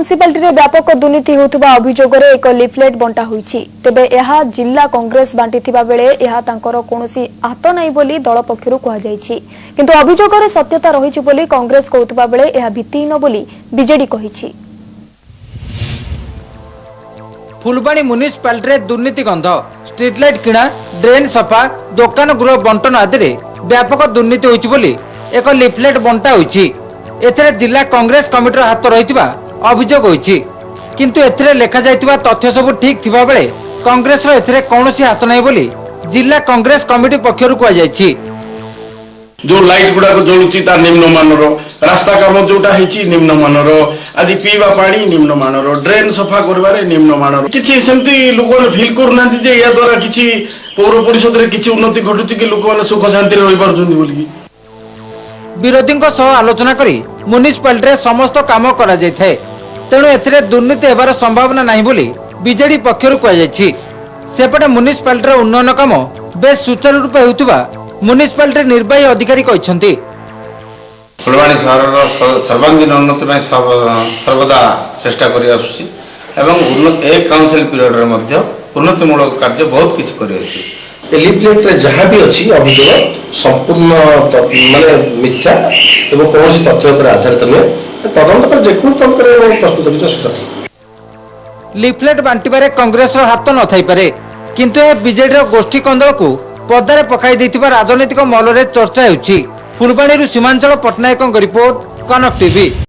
Municipality रे व्यापक दुर्नीति होतबा अभियोग रे एक लिफलेट बंटा होईछि। तेबे यहा जिला कांग्रेस बांटिथिबा बेले यहा तांकर कोनोसी हाथ नै बोली दल पक्षरु कहा जाईछि। किंतु अभियोग रे सत्यता रहिछि बोली कांग्रेस कहतबा बेले यहा भित्तिहीन बोली बीजेडी कहिछि। फुलबाणी म्युनिसिपालिटी रे दुर्नीति गंध, स्ट्रीट लाइट किणा, ड्रेन सफा, दुकान गृह बंटन आदि रे व्यापक दुर्नीति होईछि बोली एक लिफलेट बंटा होईछि। एथरे जिला कांग्रेस कमिटीर हाथ रहितबा अभियोग होईछि। किंतु एथरे लेखा जायतिबा तथ्य सब ठीक थिबा बेले कांग्रेस रो एथरे कोनोसी हाथ नै बोली जिला कांग्रेस कमिटी पक्षरु कहा जायछि। जो लाइट गुडा को जोड़ुची ता निम्न मानर, रास्ता काम जोटा हेची निम्न मानर, आदि पीवा पानी निम्न मानर, ड्रेन सफा करबारे निम्न मानर। किछि सेमती लोक फील करनांती जे या द्वारा किछि पौर परिषद रे किछि उन्नति घटुची कि लोक माने सुख शांति रे रहि पारछन्ती बोली विरोधीଙ୍କ सह आलोचना करी म्युनिसिपालिटी रे समस्त काम करा जाय थाए। तेणु एथिरे दुर्नीति हेबार संभावना नाही बोली बीजेडी पक्षरु कहा जायछि। सेपटे म्युनिसिपालिटी रे उन्नयन काम बेस सुचारू रूपे हेउतबा म्युनिसिपालिटी निर्वाही अधिकारी कहिसंती। फुलबाणी सहर सर्वांगीन उन्नति में सर्वदा चेष्टा करि आसुछि एवं एक काउंसिल पीरियड रे मध्य उन्नतिमूलक कार्य बहुत किछि करि अछि। लिफलेट जहाँ भी अच्छी अभियोग संपूर्ण माने मिथ्या एवं कौन तथ्य पर आधारित नुहे तदंत पर जेकून तंत्र प्रस्तुत किछि। लिफलेट बांटिबारे कांग्रेस रो हाथ न थाई पारे, किंतु ए बीजेडी रो गोष्ठी कंदल को पदारे पकाई दैथिबा राजनीतिक महल रे चर्चा हेउछि। फुलबाणी रु सीमांचल पटनायक रिपोर्ट, कनक टीवी।